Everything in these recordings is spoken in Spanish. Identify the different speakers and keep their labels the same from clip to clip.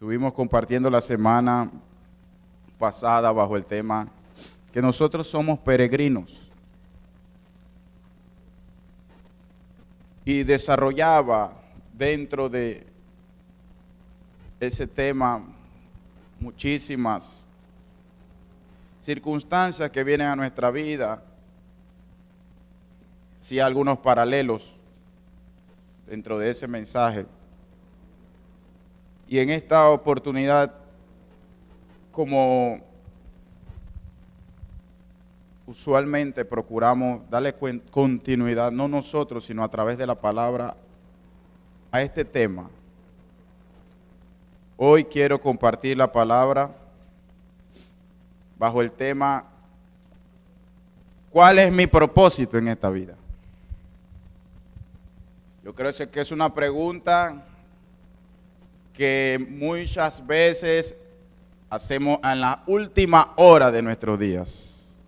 Speaker 1: Estuvimos compartiendo la semana pasada bajo el tema que nosotros somos peregrinos. Y desarrollaba dentro de ese tema muchísimas circunstancias que vienen a nuestra vida, sí, algunos paralelos dentro de ese mensaje. Y en esta oportunidad, como usualmente procuramos darle continuidad, no nosotros, sino a través de la palabra, a este tema. Hoy quiero compartir la palabra bajo el tema, ¿cuál es mi propósito en esta vida? Yo creo que es una pregunta que muchas veces hacemos en la última hora de nuestros días.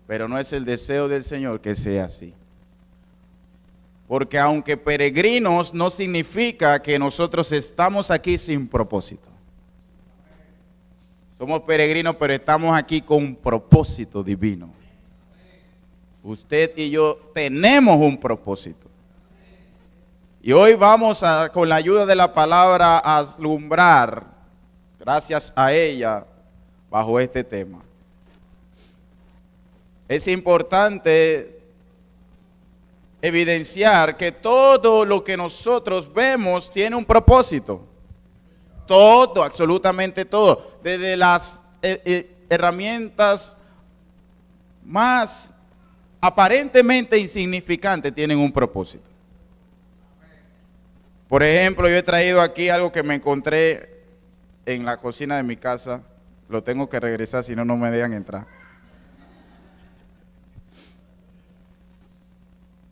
Speaker 1: Pero no es el deseo del Señor que sea así. Porque aunque peregrinos no significa que nosotros estamos aquí sin propósito. Somos peregrinos, pero estamos aquí con un propósito divino. Usted y yo tenemos un propósito. Y hoy vamos con la ayuda de la palabra, a alumbrar, gracias a ella, bajo este tema. Es importante evidenciar que todo lo que nosotros vemos tiene un propósito. Todo, absolutamente todo. Desde las herramientas más aparentemente insignificantes tienen un propósito. Por ejemplo, yo he traído aquí algo que me encontré en la cocina de mi casa. Lo tengo que regresar, si no, no me dejan entrar.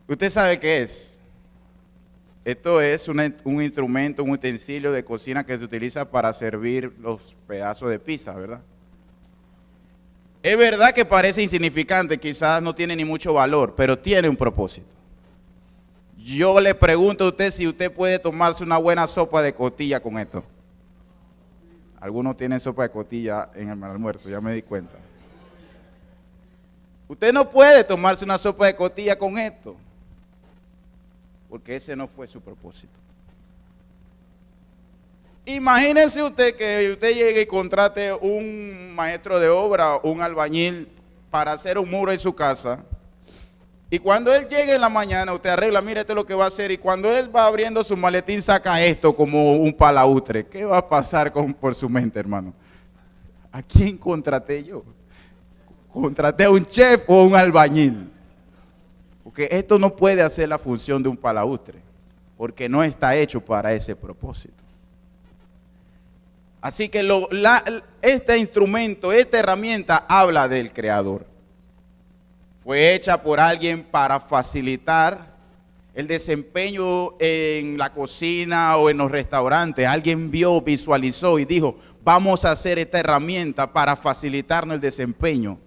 Speaker 1: ¿Usted sabe qué es? Esto es un instrumento, un utensilio de cocina que se utiliza para servir los pedazos de pizza, ¿verdad? Es verdad que parece insignificante, quizás no tiene ni mucho valor, pero tiene un propósito. Yo le pregunto a usted si usted puede tomarse una buena sopa de costilla con esto. Algunos tienen sopa de costilla en el almuerzo, ya me di cuenta. Usted no puede tomarse una sopa de costilla con esto, porque ese no fue su propósito. Imagínese usted que usted llegue y contrate un maestro de obra, un albañil, para hacer un muro en su casa. Y cuando él llegue en la mañana, usted arregla, mire, esto es lo que va a hacer. Y cuando él va abriendo su maletín, saca esto como un palaustre. ¿Qué va a pasar por su mente, hermano? ¿A quién contraté yo? ¿Contraté a un chef o a un albañil? Porque esto no puede hacer la función de un palaustre, porque no está hecho para ese propósito. Así que este instrumento, esta herramienta habla del Creador. Fue hecha por alguien para facilitar el desempeño en la cocina o en los restaurantes. Alguien vio, visualizó y dijo, vamos a hacer esta herramienta para facilitarnos el desempeño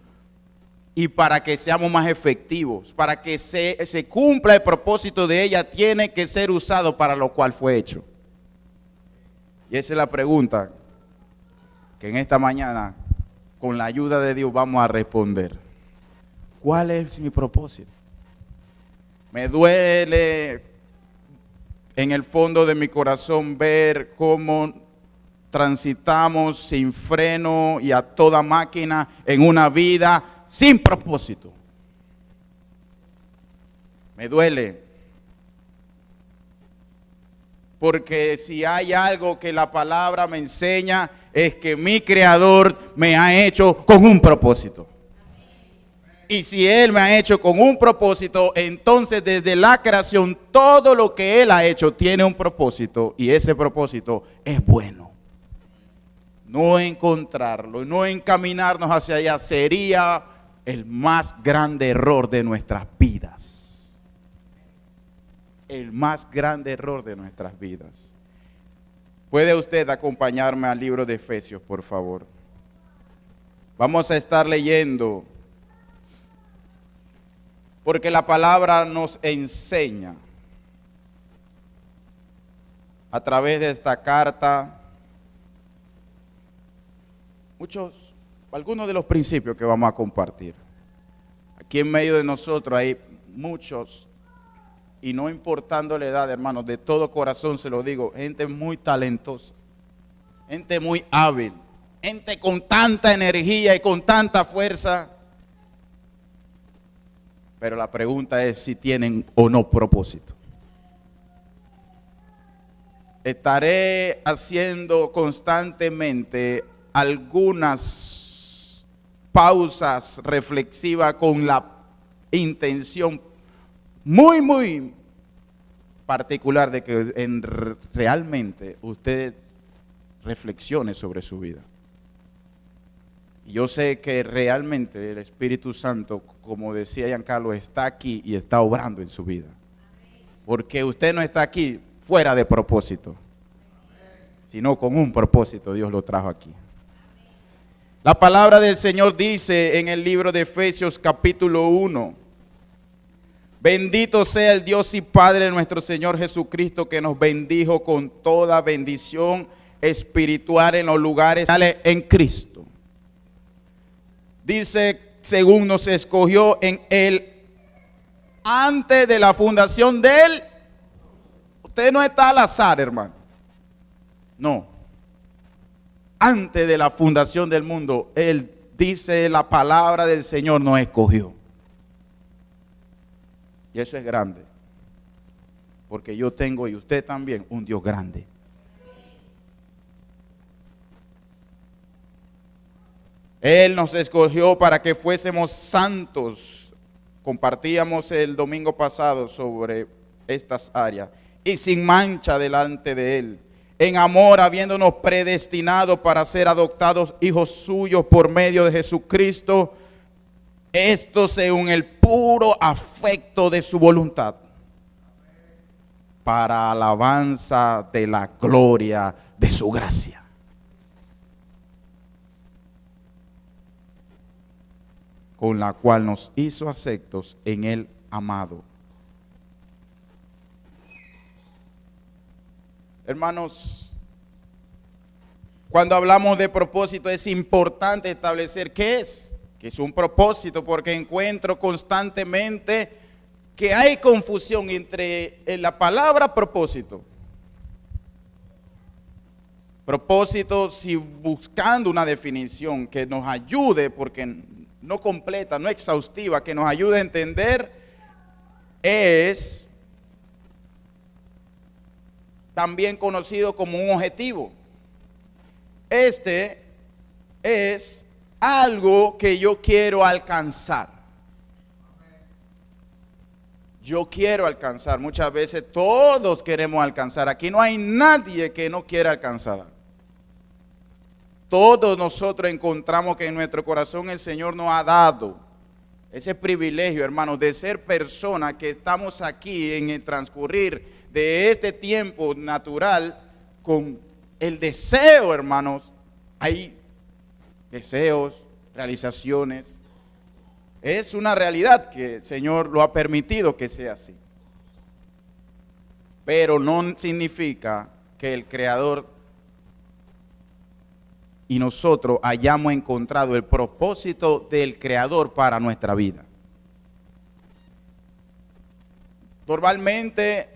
Speaker 1: y para que seamos más efectivos, para que se cumpla el propósito de ella, tiene que ser usado para lo cual fue hecho. Y esa es la pregunta que en esta mañana, con la ayuda de Dios, vamos a responder. ¿Cuál es mi propósito? Me duele en el fondo de mi corazón ver cómo transitamos sin freno y a toda máquina en una vida sin propósito. Me duele. Porque si hay algo que la palabra me enseña es que mi Creador me ha hecho con un propósito. Y si Él me ha hecho con un propósito, entonces desde la creación todo lo que Él ha hecho tiene un propósito y ese propósito es bueno. No encontrarlo, no encaminarnos hacia allá sería el más grande error de nuestras vidas. El más grande error de nuestras vidas. ¿Puede usted acompañarme al libro de Efesios, por favor? Vamos a estar leyendo, porque la palabra nos enseña a través de esta carta algunos de los principios que vamos a compartir. Aquí en medio de nosotros hay muchos, y no importando la edad, hermanos, de todo corazón se lo digo, gente muy talentosa, gente muy hábil, gente con tanta energía y con tanta fuerza. Pero la pregunta es si tienen o no propósito. Estaré haciendo constantemente algunas pausas reflexivas con la intención muy particular de que realmente usted reflexione sobre su vida. Y yo sé que realmente el Espíritu Santo, como decía Giancarlo, está aquí y está obrando en su vida. Porque usted no está aquí fuera de propósito, sino con un propósito Dios lo trajo aquí. La palabra del Señor dice en el libro de Efesios capítulo 1, bendito sea el Dios y Padre de nuestro Señor Jesucristo, que nos bendijo con toda bendición espiritual en los lugares en Cristo. Dice, según nos escogió en Él antes de la fundación de Él. Usted no está al azar, hermano. No. Antes de la fundación del mundo, Él, dice la palabra del Señor, nos escogió. Y eso es grande. Porque yo tengo, y usted también, un Dios grande. Él nos escogió para que fuésemos santos. Compartíamos el domingo pasado sobre estas áreas. Y sin mancha delante de Él. En amor, habiéndonos predestinado para ser adoptados hijos suyos por medio de Jesucristo. Esto según el puro afecto de su voluntad. Para alabanza de la gloria de su gracia. Con la cual nos hizo aceptos en el amado. Hermanos, cuando hablamos de propósito es importante establecer qué es un propósito, porque encuentro constantemente que hay confusión entre la palabra propósito. Propósito, si buscando una definición que nos ayude, porque no completa, no exhaustiva, que nos ayude a entender, es también conocido como un objetivo. Este es algo que yo quiero alcanzar. Yo quiero alcanzar. Muchas veces todos queremos alcanzar. Aquí no hay nadie que no quiera alcanzar. Todos nosotros encontramos que en nuestro corazón el Señor nos ha dado ese privilegio, hermanos, de ser personas que estamos aquí en el transcurrir de este tiempo natural con el deseo, hermanos. Hay deseos, realizaciones. Es una realidad que el Señor lo ha permitido que sea así. Pero no significa que el Creador y nosotros hayamos encontrado el propósito del Creador para nuestra vida. Normalmente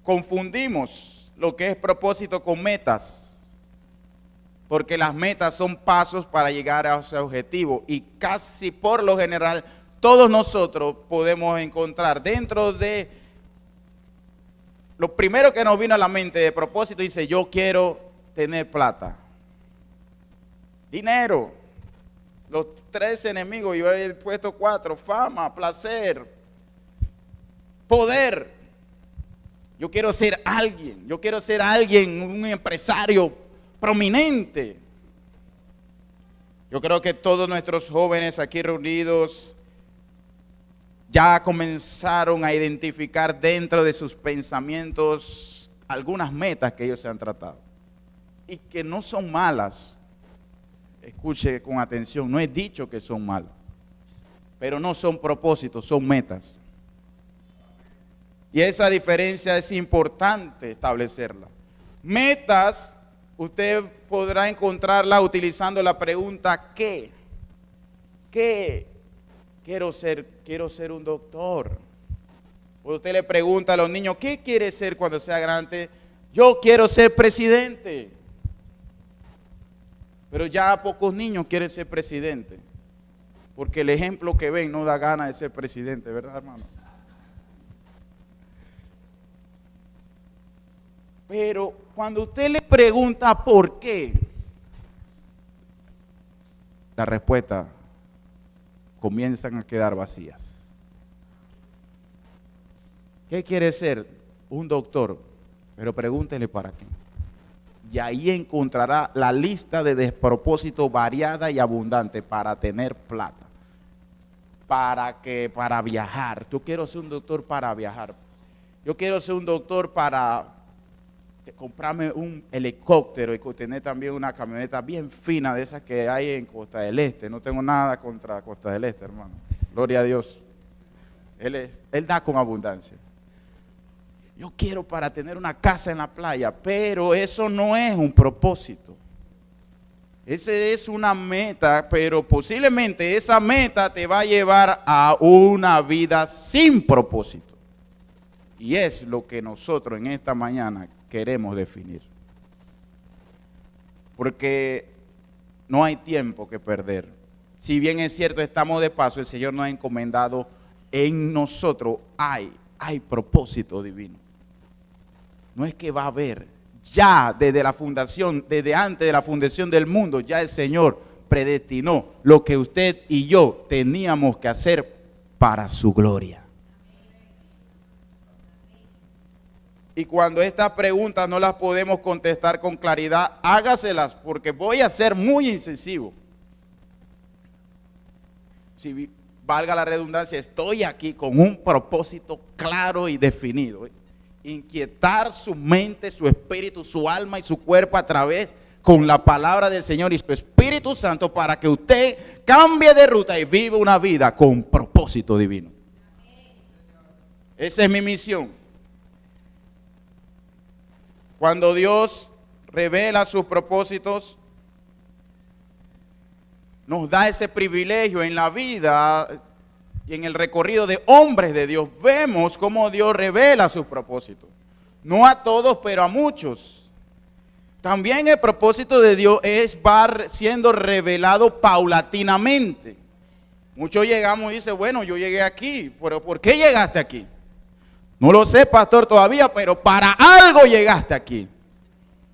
Speaker 1: confundimos lo que es propósito con metas, porque las metas son pasos para llegar a ese objetivo, y casi por lo general todos nosotros podemos encontrar dentro de lo primero que nos vino a la mente de propósito. Dice: yo quiero tener plata, dinero, los 3 enemigos, yo he puesto 4, fama, placer, poder. Yo quiero ser alguien, un empresario prominente. Yo creo que todos nuestros jóvenes aquí reunidos ya comenzaron a identificar dentro de sus pensamientos algunas metas que ellos se han tratado y que no son malas. Escuche con atención, no he dicho que son malas, pero no son propósitos, son metas. Y esa diferencia es importante establecerla. Metas, usted podrá encontrarla utilizando la pregunta ¿qué? ¿Qué? Quiero ser un doctor. Usted le pregunta a los niños, ¿qué quiere ser cuando sea grande? Yo quiero ser presidente. Pero ya pocos niños quieren ser presidente, porque el ejemplo que ven no da ganas de ser presidente, ¿verdad, hermano? Pero cuando usted le pregunta por qué, la respuesta comienzan a quedar vacías. ¿Qué quiere ser? Un doctor, pero pregúntele para qué. Y ahí encontrará la lista de despropósitos variada y abundante para tener plata, para viajar. Yo quiero ser un doctor para viajar. Yo quiero ser un doctor para comprarme un helicóptero y tener también una camioneta bien fina de esas que hay en Costa del Este. No tengo nada contra Costa del Este, hermano. Gloria a Dios. Él da con abundancia. Yo quiero para tener una casa en la playa, pero eso no es un propósito. Esa es una meta, pero posiblemente esa meta te va a llevar a una vida sin propósito. Y es lo que nosotros en esta mañana queremos definir. Porque no hay tiempo que perder. Si bien es cierto, estamos de paso, el Señor nos ha encomendado, en nosotros hay propósito divino. No es que va a haber, ya desde la fundación, desde antes de la fundación del mundo, ya el Señor predestinó lo que usted y yo teníamos que hacer para su gloria. Y cuando estas preguntas no las podemos contestar con claridad, hágaselas, porque voy a ser muy incisivo. Si valga la redundancia, estoy aquí con un propósito claro y definido. Inquietar su mente, su espíritu, su alma y su cuerpo a través con la palabra del Señor y su Espíritu Santo para que usted cambie de ruta y viva una vida con propósito divino. Esa es mi misión. Cuando Dios revela sus propósitos, nos da ese privilegio en la vida y en el recorrido de hombres de Dios. Vemos cómo Dios revela sus propósitos. No a todos, pero a muchos. También el propósito de Dios va siendo revelado paulatinamente. Muchos llegamos y dicen, bueno, yo llegué aquí, pero ¿por qué llegaste aquí? No lo sé, pastor, todavía, pero para algo llegaste aquí.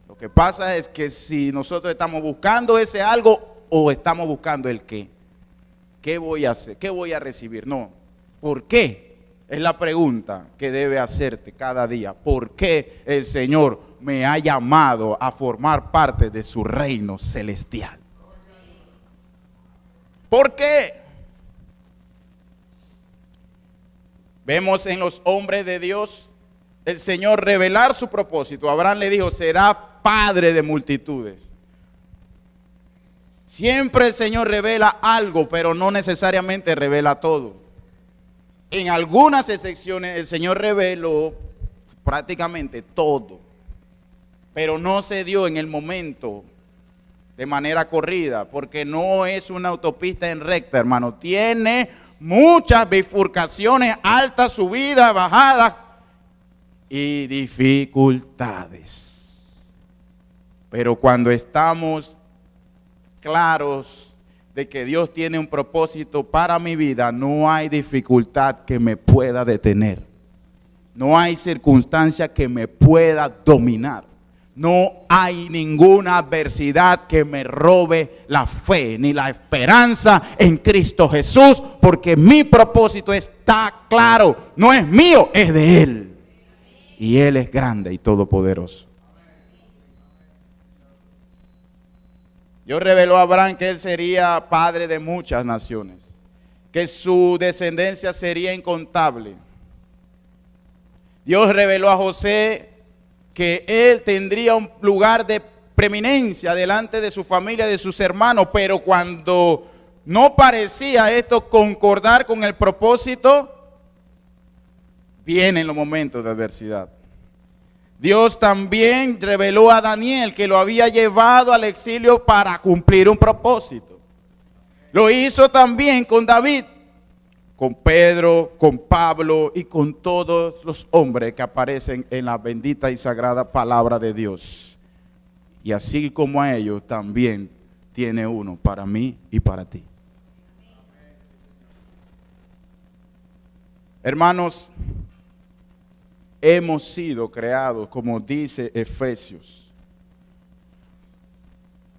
Speaker 1: Lo que pasa es que si nosotros estamos buscando ese algo o estamos buscando el qué. ¿Qué voy a hacer? ¿Qué voy a recibir? No. ¿Por qué? Es la pregunta que debe hacerte cada día. ¿Por qué el Señor me ha llamado a formar parte de su reino celestial? ¿Por qué? Vemos en los hombres de Dios el Señor revelar su propósito. Abraham le dijo, será padre de multitudes. Siempre el Señor revela algo, pero no necesariamente revela todo. En algunas excepciones el Señor reveló prácticamente todo, pero no se dio en el momento de manera corrida, porque no es una autopista en recta, hermano. Tiene muchas bifurcaciones, altas, subidas, bajadas y dificultades. Pero cuando estamos claros de que Dios tiene un propósito para mi vida, no hay dificultad que me pueda detener. No hay circunstancia que me pueda dominar. No hay ninguna adversidad que me robe la fe ni la esperanza en Cristo Jesús, porque mi propósito está claro. No es mío, es de Él. Y Él es grande y todopoderoso. Dios reveló a Abraham que él sería padre de muchas naciones, que su descendencia sería incontable. Dios reveló a José que él tendría un lugar de preeminencia delante de su familia, de sus hermanos, pero cuando no parecía esto concordar con el propósito, vienen los momentos de adversidad. Dios también reveló a Daniel que lo había llevado al exilio para cumplir un propósito. Lo hizo también con David, con Pedro, con Pablo y con todos los hombres que aparecen en la bendita y sagrada palabra de Dios. Y así como a ellos también tiene uno para mí y para ti. Hermanos, hemos sido creados, como dice Efesios.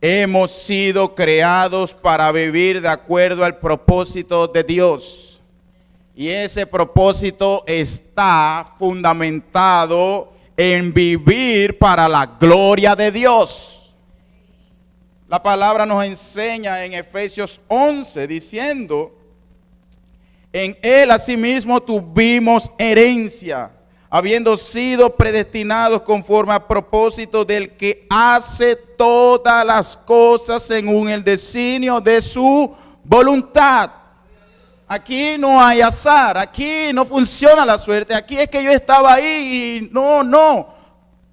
Speaker 1: Hemos sido creados para vivir de acuerdo al propósito de Dios. Y ese propósito está fundamentado en vivir para la gloria de Dios. La palabra nos enseña en Efesios 11 diciendo: en él asimismo tuvimos herencia, habiendo sido predestinados conforme al propósito del que hace todas las cosas según el designio de su voluntad. Aquí no hay azar, aquí no funciona la suerte, aquí es que yo estaba ahí y no.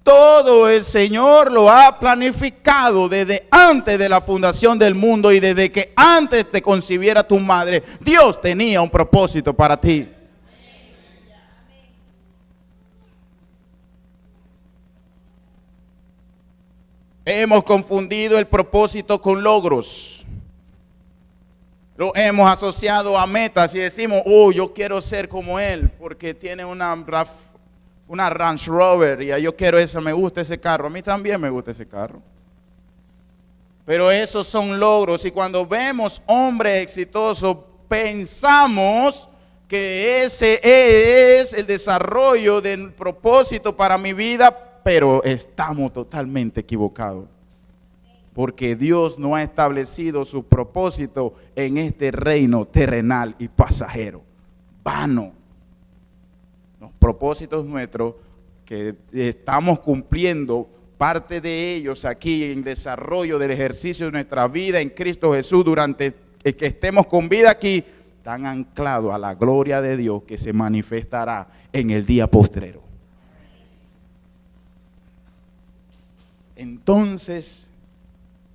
Speaker 1: Todo el Señor lo ha planificado desde antes de la fundación del mundo y desde que antes te concibiera tu madre. Dios tenía un propósito para ti. Hemos confundido el propósito con logros. Lo hemos asociado a metas y decimos, yo quiero ser como él porque tiene una Range Rover y yo quiero esa, me gusta ese carro. A mí también me gusta ese carro. Pero esos son logros y cuando vemos hombres exitosos pensamos que ese es el desarrollo del propósito para mi vida, pero estamos totalmente equivocados. Porque Dios no ha establecido su propósito en este reino terrenal y pasajero. Vano. Los propósitos nuestros que estamos cumpliendo, parte de ellos aquí en desarrollo del ejercicio de nuestra vida en Cristo Jesús durante el que estemos con vida aquí, están anclados a la gloria de Dios que se manifestará en el día postrero. Entonces,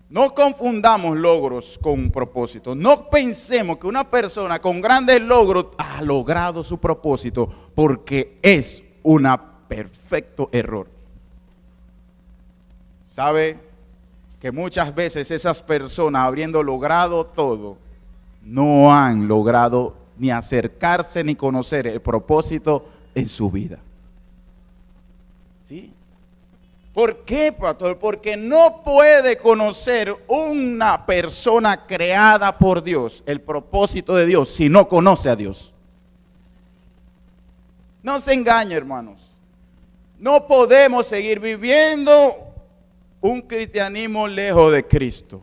Speaker 1: no confundamos logros con propósito. No pensemos que una persona con grandes logros ha logrado su propósito, porque es un perfecto error. ¿Sabe? Que muchas veces esas personas, habiendo logrado todo, no han logrado ni acercarse ni conocer el propósito en su vida. ¿Sí? ¿Por qué, pastor? Porque no puede conocer una persona creada por Dios, el propósito de Dios, si no conoce a Dios. No se engañe, hermanos. No podemos seguir viviendo un cristianismo lejos de Cristo.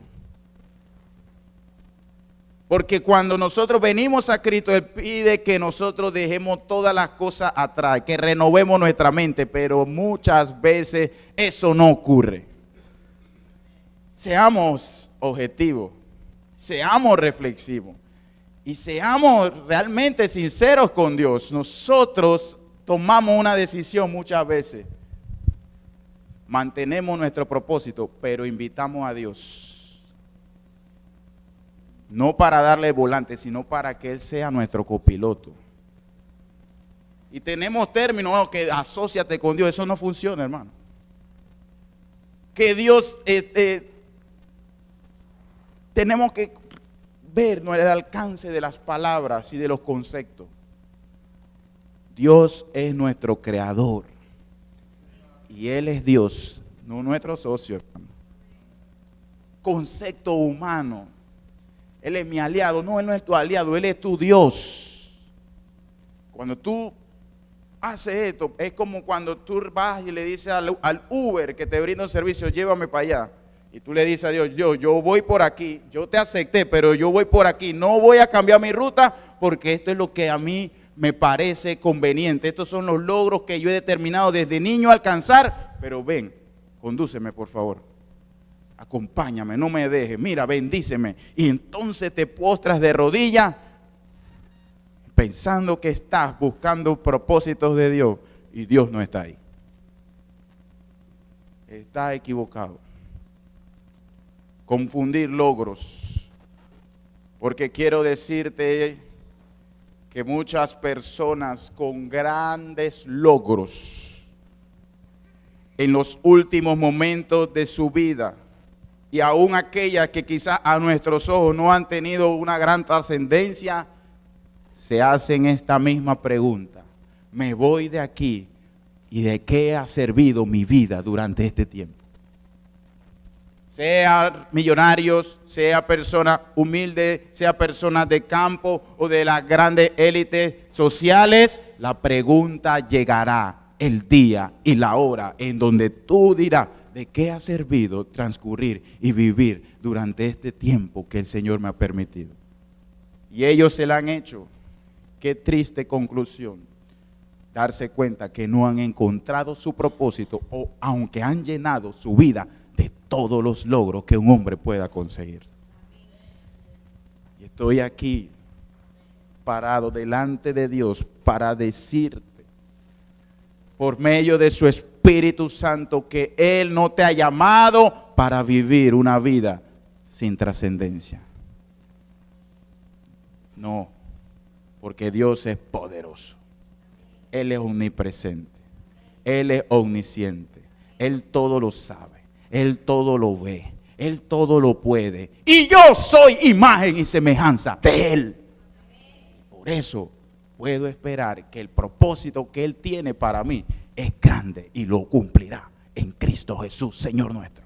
Speaker 1: Porque cuando nosotros venimos a Cristo, Él pide que nosotros dejemos todas las cosas atrás, que renovemos nuestra mente, pero muchas veces eso no ocurre. Seamos objetivos, seamos reflexivos y seamos realmente sinceros con Dios. Nosotros tomamos una decisión muchas veces, mantenemos nuestro propósito, pero invitamos a Dios. No para darle el volante, sino para que Él sea nuestro copiloto. Y tenemos términos que asóciate con Dios. Eso no funciona, hermano. Que Dios, tenemos que ver el alcance de las palabras y de los conceptos. Dios es nuestro creador. Y Él es Dios, no nuestro socio, hermano. Concepto humano. Él es mi aliado. No, Él no es tu aliado, Él es tu Dios. Cuando tú haces esto, es como cuando tú vas y le dices al Uber que te brinda un servicio, llévame para allá. Y tú le dices a Dios, yo voy por aquí, yo te acepté, pero yo voy por aquí. No voy a cambiar mi ruta porque esto es lo que a mí me parece conveniente. Estos son los logros que yo he determinado desde niño alcanzar. Pero ven, condúceme por favor. Acompáñame, no me dejes, mira, bendíceme. Y entonces te postras de rodillas pensando que estás buscando propósitos de Dios y Dios no está ahí. está equivocado. Confundir logros. Porque quiero decirte que muchas personas con grandes logros en los últimos momentos de su vida, y aún aquellas que quizás a nuestros ojos no han tenido una gran trascendencia, se hacen esta misma pregunta: me voy de aquí, ¿y de qué ha servido mi vida durante este tiempo? Sea millonarios, sea personas humildes, sea personas de campo o de las grandes élites sociales, la pregunta llegará el día y la hora en donde tú dirás: ¿de qué ha servido transcurrir y vivir durante este tiempo que el Señor me ha permitido? Y ellos se la han hecho. Qué triste conclusión. Darse cuenta que no han encontrado su propósito, o aunque han llenado su vida de todos los logros que un hombre pueda conseguir. Y estoy aquí parado delante de Dios para decirte, por medio de su Espíritu Santo, que Él no te ha llamado para vivir una vida sin trascendencia. No, porque Dios es poderoso. Él es omnipresente. Él es omnisciente. Él todo lo sabe. Él todo lo ve. Él todo lo puede. Y yo soy imagen y semejanza de Él. Por eso puedo esperar que el propósito que Él tiene para mí es grande y lo cumplirá en Cristo Jesús, Señor nuestro.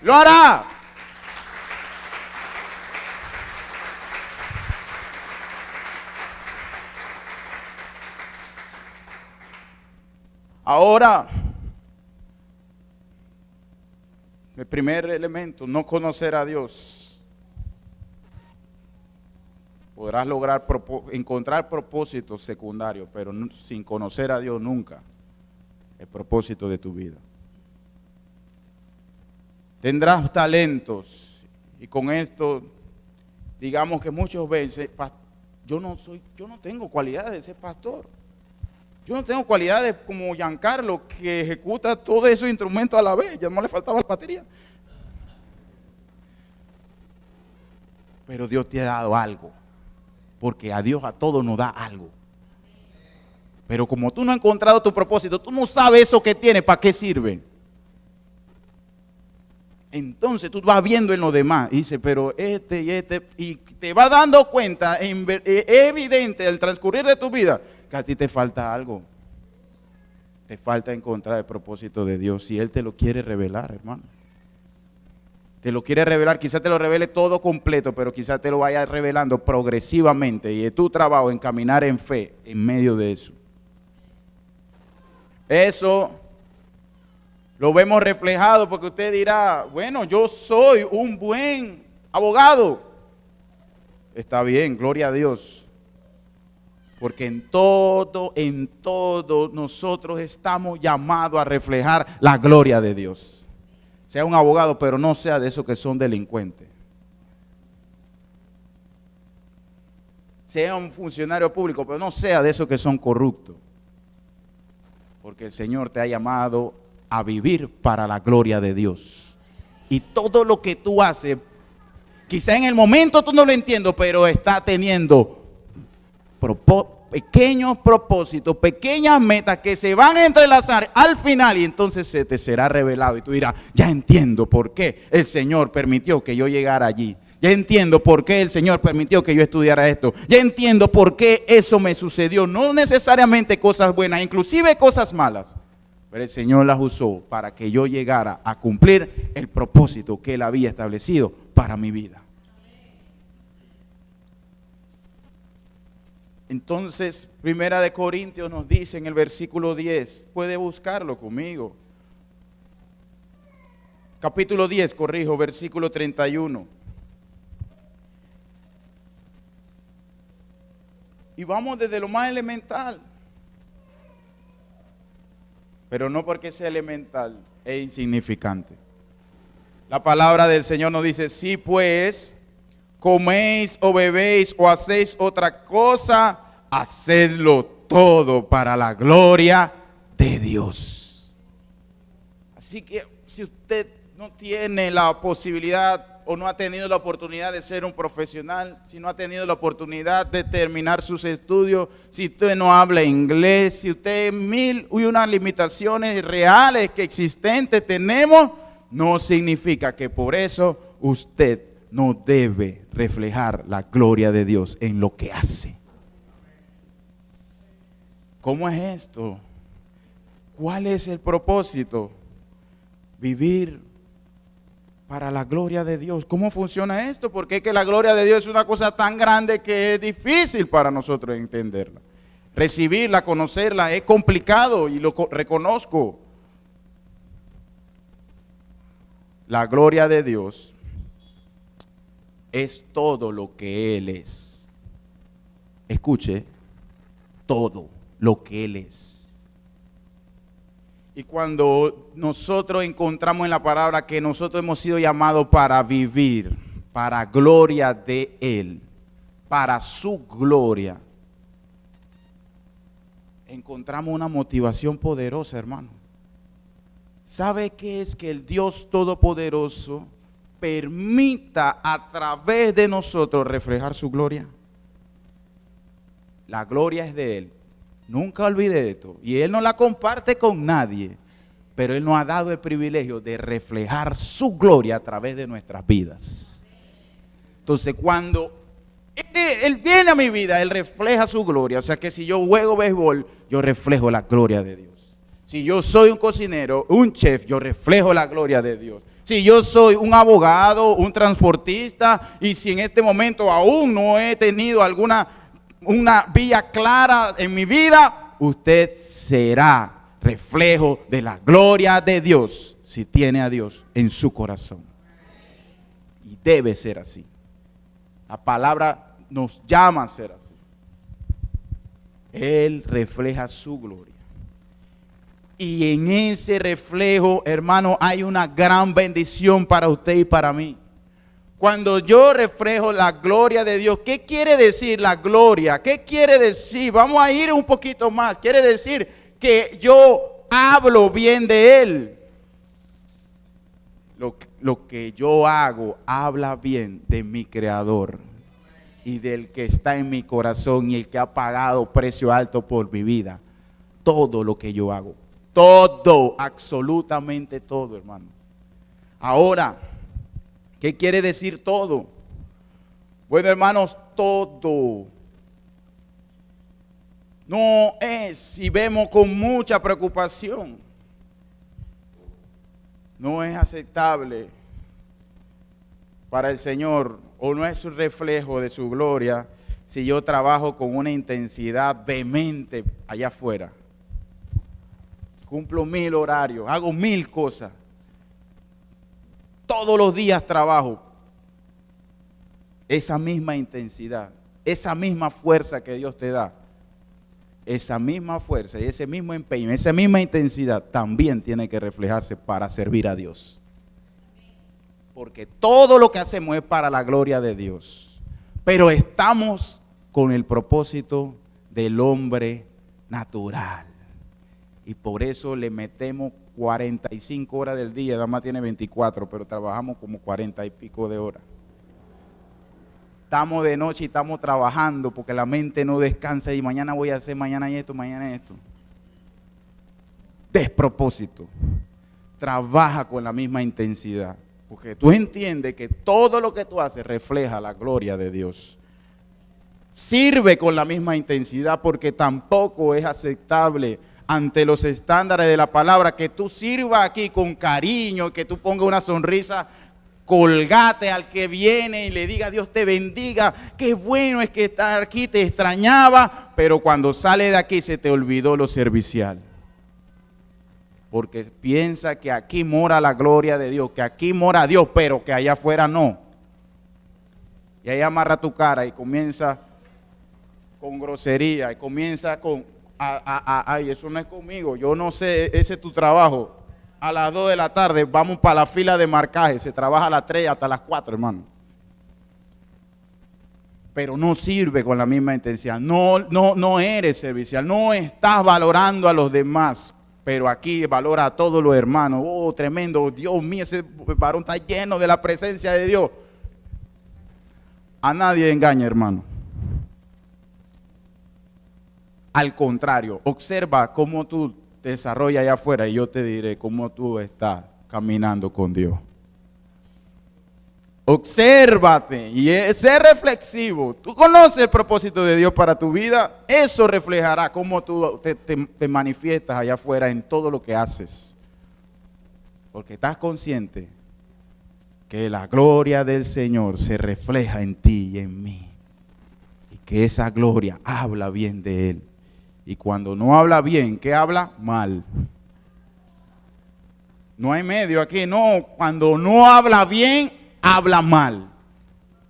Speaker 1: Lo hará. Ahora, el primer elemento, no conocer a Dios. Podrás lograr encontrar propósitos secundarios, pero sin conocer a Dios nunca el propósito de tu vida. Tendrás talentos, y con esto digamos que muchos veces yo no tengo cualidades de ser pastor. Yo no tengo cualidades como Giancarlo, que ejecuta todos esos instrumentos a la vez. Ya no le faltaba la batería. Pero Dios te ha dado algo. Porque a Dios a todos nos da algo. Pero como tú no has encontrado tu propósito, tú no sabes eso que tienes, ¿para qué sirve? Entonces tú vas viendo en los demás y dices, pero y te vas dando cuenta, es evidente al transcurrir de tu vida, que a ti te falta algo. Te falta encontrar el propósito de Dios. Si Él te lo quiere revelar, hermano. Te lo quiere revelar, quizás te lo revele todo completo, pero quizás te lo vaya revelando progresivamente. Y es tu trabajo en caminar en fe en medio de eso. Eso lo vemos reflejado porque usted dirá, bueno, yo soy un buen abogado. Está bien, gloria a Dios. Porque en todo nosotros estamos llamados a reflejar la gloria de Dios. Sea un abogado, pero no sea de esos que son delincuentes. Sea un funcionario público, pero no sea de esos que son corruptos. Porque el Señor te ha llamado a vivir para la gloria de Dios. Y todo lo que tú haces, quizá en el momento tú no lo entiendes, pero está teniendo pequeños propósitos, pequeñas metas que se van a entrelazar al final, y entonces se te será revelado y tú dirás, ya entiendo por qué el Señor permitió que yo llegara allí. Ya entiendo por qué el Señor permitió que yo estudiara esto. Ya entiendo por qué eso me sucedió. No necesariamente cosas buenas, inclusive cosas malas. Pero el Señor las usó para que yo llegara a cumplir el propósito que Él había establecido para mi vida. Entonces, Primera de Corintios nos dice en el versículo 10, puede buscarlo conmigo. Capítulo 10, corrijo, versículo 31. Y vamos desde lo más elemental. Pero no porque sea elemental, es insignificante. La palabra del Señor nos dice, si pues coméis o bebéis o hacéis otra cosa, hacedlo todo para la gloria de Dios. Así que si usted no tiene la posibilidad o no ha tenido la oportunidad de ser un profesional, si no ha tenido la oportunidad de terminar sus estudios, si usted no habla inglés, si usted mil y unas limitaciones reales que existentes tenemos, no significa que por eso usted no debe reflejar la gloria de Dios en lo que hace. ¿Cómo es esto? ¿Cuál es el propósito? Vivir para la gloria de Dios. ¿Cómo funciona esto? Porque es que la gloria de Dios es una cosa tan grande que es difícil para nosotros entenderla. Recibirla, conocerla, es complicado y lo reconozco. La gloria de Dios es todo lo que Él es. Escuche, todo lo que Él es. Y cuando nosotros encontramos en la palabra que nosotros hemos sido llamados para vivir, para gloria de Él, para su gloria, encontramos una motivación poderosa, hermano. ¿Sabe qué es? Que el Dios Todopoderoso permita a través de nosotros reflejar su gloria. La gloria es de Él. Nunca olvide esto. Y Él no la comparte con nadie, pero Él nos ha dado el privilegio de reflejar su gloria a través de nuestras vidas. Entonces, cuando Él viene a mi vida, Él refleja su gloria. O sea que si yo juego béisbol, yo reflejo la gloria de Dios. Si yo soy un cocinero, un chef, yo reflejo la gloria de Dios. Si yo soy un abogado, un transportista, y si en este momento aún no he tenido una vía clara en mi vida, usted será reflejo de la gloria de Dios si tiene a Dios en su corazón. Y debe ser así. La palabra nos llama a ser así. Él refleja su gloria. Y en ese reflejo, hermano, hay una gran bendición para usted y para mí. Cuando yo reflejo la gloria de Dios, ¿qué quiere decir la gloria? ¿Qué quiere decir? Vamos a ir un poquito más. Quiere decir que yo hablo bien de Él. Lo que yo hago habla bien de mi Creador y del que está en mi corazón y el que ha pagado precio alto por mi vida. Todo lo que yo hago. Todo, absolutamente todo, hermano. Ahora, ¿qué quiere decir todo? Bueno, hermanos, todo no es, si vemos con mucha preocupación, no es aceptable para el Señor o no es un reflejo de su gloria si yo trabajo con una intensidad vehemente allá afuera. Cumplo 1000 horarios, hago 1000 cosas. Todos los días trabajo. Esa misma intensidad, esa misma fuerza que Dios te da, esa misma fuerza y ese mismo empeño, esa misma intensidad también tiene que reflejarse para servir a Dios. Porque todo lo que hacemos es para la gloria de Dios. Pero estamos con el propósito del hombre natural. Y por eso le metemos 45 horas del día, nada más tiene 24, pero trabajamos como 40 y pico de horas. Estamos de noche y estamos trabajando porque la mente no descansa y mañana voy a hacer, mañana esto, mañana esto. Despropósito. Trabaja con la misma intensidad, porque tú entiendes que todo lo que tú haces refleja la gloria de Dios. Sirve con la misma intensidad porque tampoco es aceptable ante los estándares de la palabra que tú sirvas aquí con cariño, que tú pongas una sonrisa colgate al que viene y le diga Dios te bendiga, qué bueno es que estar aquí, te extrañaba, pero cuando sale de aquí se te olvidó lo servicial. Porque piensa que aquí mora la gloria de Dios, que aquí mora Dios, pero que allá afuera no. Y ahí amarra tu cara y comienza con grosería y comienza con ay, eso no es conmigo, yo no sé, ese es tu trabajo. A las 2 de la tarde vamos para la fila de marcaje, se trabaja a las 3 hasta las 4, hermano. Pero no sirve con la misma intensidad, no eres servicial, no estás valorando a los demás Pero aquí valora a todos los hermanos. Oh, tremendo, Dios mío, ese varón está lleno de la presencia de Dios. A nadie engaña, hermano. Al contrario, observa cómo tú te desarrollas allá afuera y yo te diré cómo tú estás caminando con Dios. Obsérvate y sé reflexivo. Tú conoces el propósito de Dios para tu vida. Eso reflejará cómo tú te manifiestas allá afuera en todo lo que haces. Porque estás consciente que la gloria del Señor se refleja en ti y en mí. Y que esa gloria habla bien de Él. Y cuando no habla bien, ¿qué habla? Mal. No hay medio aquí, no. Cuando no habla bien, habla mal.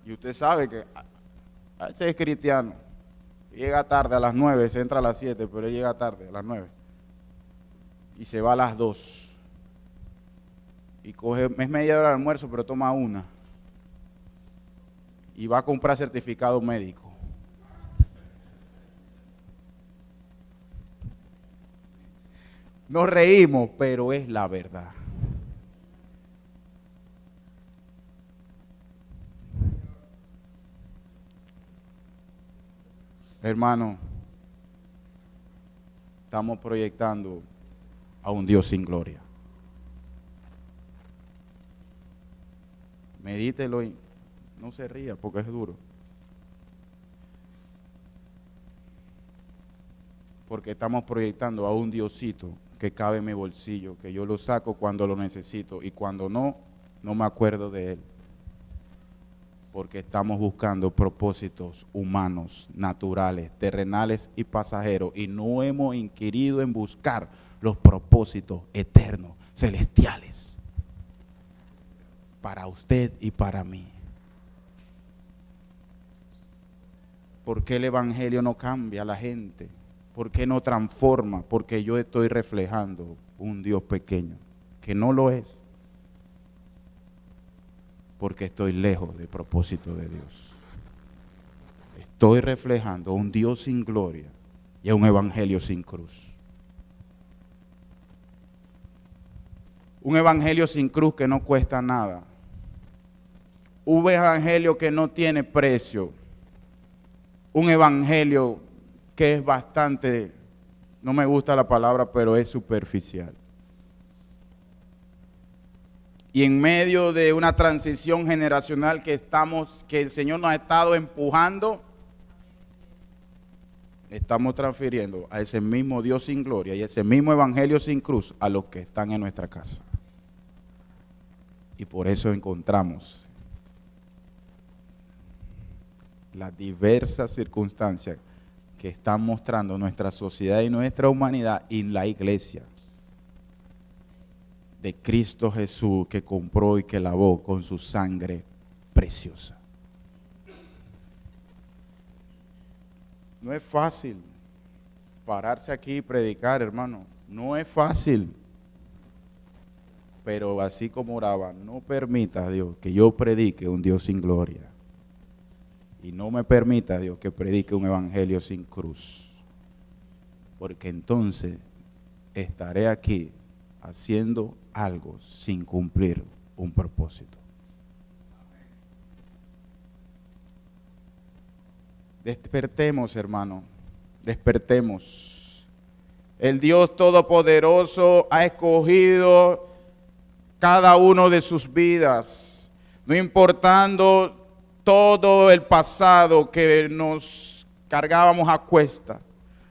Speaker 1: Y usted sabe que ese es cristiano. Llega tarde a las 9, se entra a las 7, pero él llega tarde a las 9. Y se va a las 2. Y coge, es media hora de almuerzo, pero toma una. Y va a comprar certificado médico. Nos reímos, pero es la verdad. Hermano, estamos proyectando a un Dios sin gloria. Medítelo y no se ría porque es duro. Porque estamos proyectando a un Diosito que cabe en mi bolsillo, que yo lo saco cuando lo necesito y cuando no, no me acuerdo de él. Porque estamos buscando propósitos humanos, naturales, terrenales y pasajeros y no hemos inquirido en buscar los propósitos eternos, celestiales, para usted y para mí. ¿Por qué el evangelio no cambia a la gente? ¿Por qué no transforma? Porque yo estoy reflejando un Dios pequeño, que no lo es. Porque estoy lejos del propósito de Dios. Estoy reflejando a un Dios sin gloria y a un evangelio sin cruz. Un evangelio sin cruz que no cuesta nada. Un evangelio que no tiene precio. Un evangelio que es bastante, no me gusta la palabra, pero es superficial. Y en medio de una transición generacional que el Señor nos ha estado empujando, estamos transfiriendo a ese mismo Dios sin gloria y ese mismo evangelio sin cruz a los que están en nuestra casa. Y por eso encontramos las diversas circunstancias que están mostrando nuestra sociedad y nuestra humanidad y la iglesia de Cristo Jesús que compró y que lavó con su sangre preciosa. No es fácil pararse aquí y predicar, hermano. No es fácil. Pero así como oraba, no permita, Dios, que yo predique un Dios sin gloria. Y no me permita, Dios, que predique un evangelio sin cruz. Porque entonces estaré aquí haciendo algo sin cumplir un propósito. Despertemos, hermano, despertemos. El Dios Todopoderoso ha escogido cada uno de sus vidas, no importando todo el pasado que nos cargábamos a cuesta.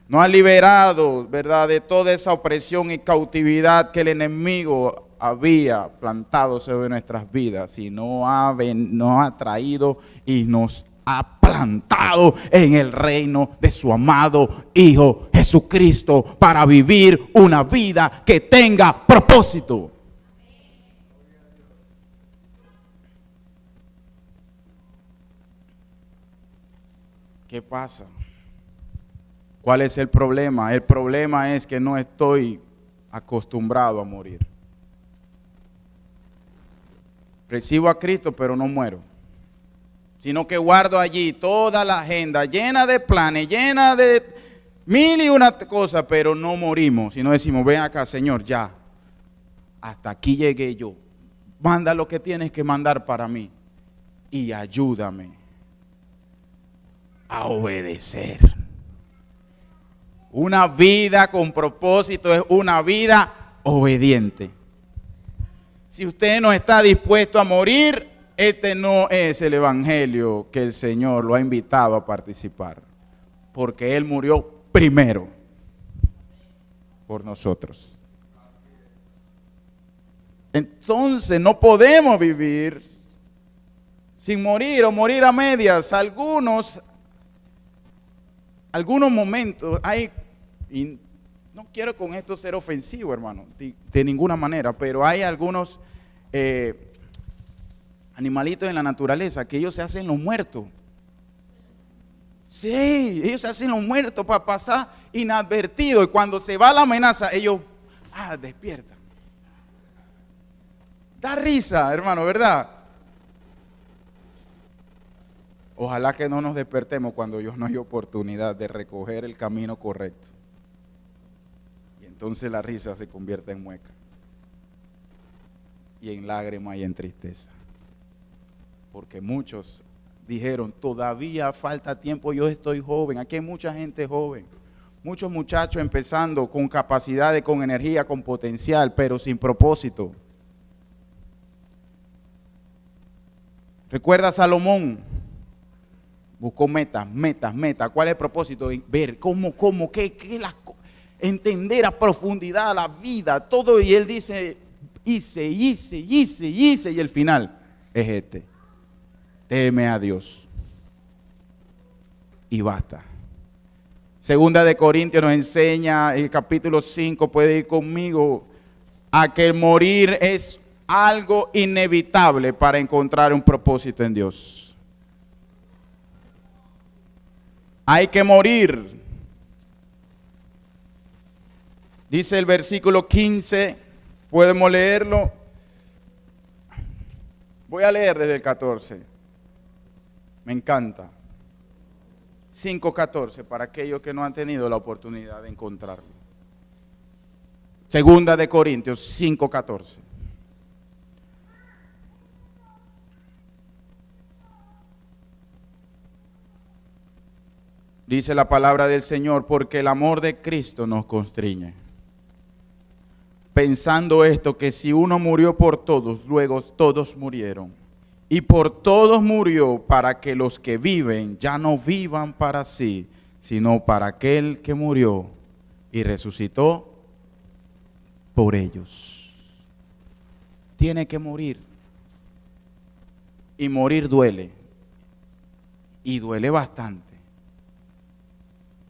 Speaker 1: Nos ha liberado, ¿verdad?, de toda esa opresión y cautividad que el enemigo había plantado sobre nuestras vidas y nos ha traído y nos ha plantado en el reino de su amado Hijo Jesucristo para vivir una vida que tenga propósito. ¿Qué pasa? ¿Cuál es el problema? El problema es que no estoy acostumbrado a morir. Recibo a Cristo, pero no muero. Sino que guardo allí toda la agenda llena de planes, llena de mil y una cosas, pero no morimos, sino decimos, ven acá, Señor, ya, hasta aquí llegué yo. Manda lo que tienes que mandar para mí y ayúdame a obedecer. Una vida con propósito es una vida obediente. Si usted no está dispuesto a morir, este no es el evangelio que el Señor lo ha invitado a participar, porque Él murió primero por nosotros. Entonces no podemos vivir sin morir o morir a medias. Algunos momentos hay, y no quiero con esto ser ofensivo, hermano, de ninguna manera, pero hay algunos animalitos en la naturaleza que ellos se hacen los muertos. Sí, ellos se hacen los muertos para pasar inadvertido, y cuando se va la amenaza, ellos despiertan. Da risa, hermano, ¿verdad? Ojalá que no nos despertemos cuando Dios nos dio oportunidad de recoger el camino correcto. Y entonces la risa se convierte en mueca, y en lágrima y en tristeza. Porque muchos dijeron, todavía falta tiempo, yo estoy joven. Aquí hay mucha gente joven, muchos muchachos empezando con capacidades, con energía, con potencial, pero sin propósito. Recuerda a Salomón, buscó metas. ¿Cuál es el propósito? Ver entender a profundidad la vida, todo. Y él dice, hice, y el final es este: teme a Dios y basta. Segunda de Corintios nos enseña, el capítulo 5, puede ir conmigo, a que el morir es algo inevitable para encontrar un propósito en Dios. Hay que morir. Dice el versículo 15, podemos leerlo. Voy a leer desde el 14. Me encanta. 5:14 para aquellos que no han tenido la oportunidad de encontrarlo. Segunda de Corintios 5:14. Dice la palabra del Señor, porque el amor de Cristo nos constriñe, pensando esto, que si uno murió por todos, luego todos murieron. Y por todos murió, para que los que viven ya no vivan para sí, sino para aquel que murió y resucitó por ellos. Tiene que morir. Y morir duele. Y duele bastante.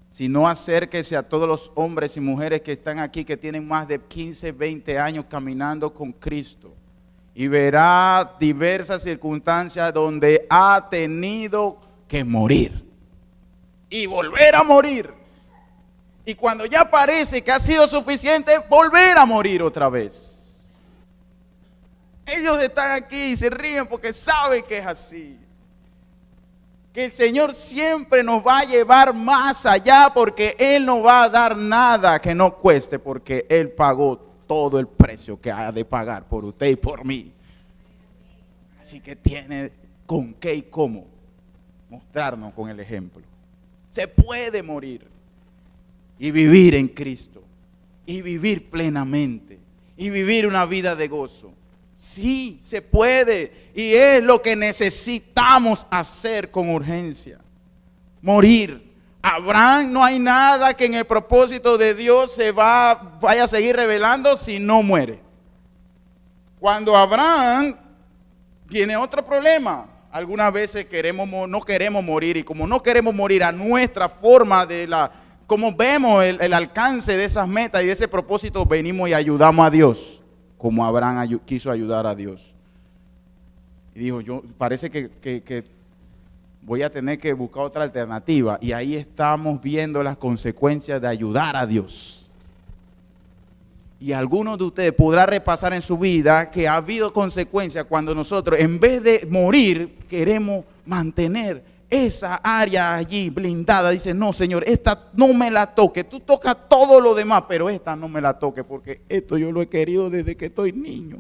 Speaker 1: Si no, acérquese a todos los hombres y mujeres que están aquí, que tienen más de 15, 20 años caminando con Cristo, y verá diversas circunstancias donde ha tenido que morir y volver a morir. Y cuando ya parece que ha sido suficiente, volver a morir otra vez. Ellos están aquí y se ríen porque saben que es así. Que el Señor siempre nos va a llevar más allá, porque Él no va a dar nada que no cueste, porque Él pagó todo el precio que ha de pagar por usted y por mí. Así que tiene con qué y cómo mostrarnos con el ejemplo. Se puede morir y vivir en Cristo, y vivir plenamente, y vivir una vida de gozo. Sí, se puede, y es lo que necesitamos hacer con urgencia. Morir. Abraham, no hay nada que en el propósito de Dios vaya a seguir revelando si no muere. Cuando Abraham, tiene otro problema. Algunas veces no queremos morir, y como no queremos morir a nuestra forma como vemos el alcance de esas metas y de ese propósito, venimos y ayudamos a Dios, como Abraham quiso ayudar a Dios. Y dijo, parece que voy a tener que buscar otra alternativa. Y ahí estamos viendo las consecuencias de ayudar a Dios. Y algunos de ustedes podrán repasar en su vida que ha habido consecuencias cuando nosotros, en vez de morir, queremos mantener esa área allí blindada, dice, no, Señor, esta no me la toque. Tú tocas todo lo demás, pero esta no me la toque, porque esto yo lo he querido desde que estoy niño.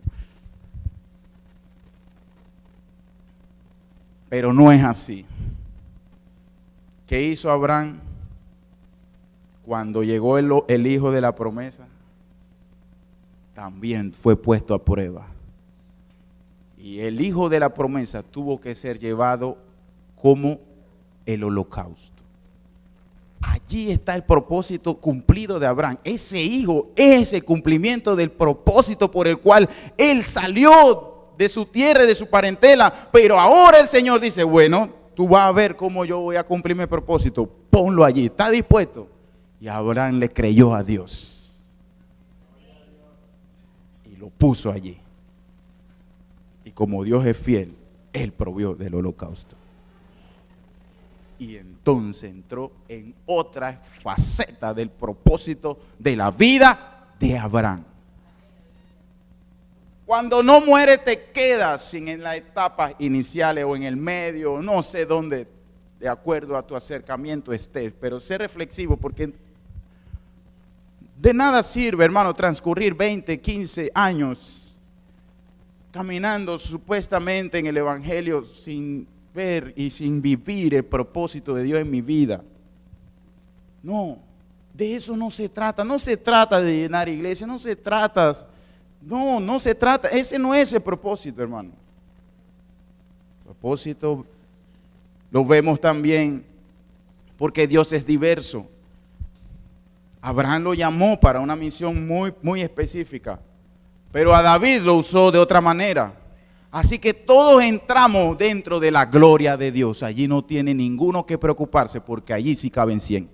Speaker 1: Pero no es así. ¿Qué hizo Abraham cuando llegó el hijo de la promesa? También fue puesto a prueba. Y el hijo de la promesa tuvo que ser llevado como el holocausto. Allí está el propósito cumplido de Abraham. Ese hijo es el cumplimiento del propósito por el cual él salió de su tierra y de su parentela. Pero ahora el Señor dice, bueno, tú vas a ver cómo yo voy a cumplir mi propósito. Ponlo allí, ¿está dispuesto? Y Abraham le creyó a Dios. Y lo puso allí. Y como Dios es fiel, Él provió del holocausto. Y entonces entró en otra faceta del propósito de la vida de Abraham. Cuando no mueres te quedas en las etapas iniciales o en el medio, no sé dónde, de acuerdo a tu acercamiento estés, pero sé reflexivo porque de nada sirve, hermano, transcurrir 20, 15 años caminando supuestamente en el Evangelio sin ver y sin vivir el propósito de Dios en mi vida. No, de eso no se trata. No se trata de llenar iglesia, no se trata, no se trata, ese no es el propósito, hermano. El propósito lo vemos también porque Dios es diverso. Abraham lo llamó para una misión muy específica, pero a David lo usó de otra manera. Así que todos entramos dentro de la gloria de Dios. Allí no tiene ninguno que preocuparse porque allí sí caben 100.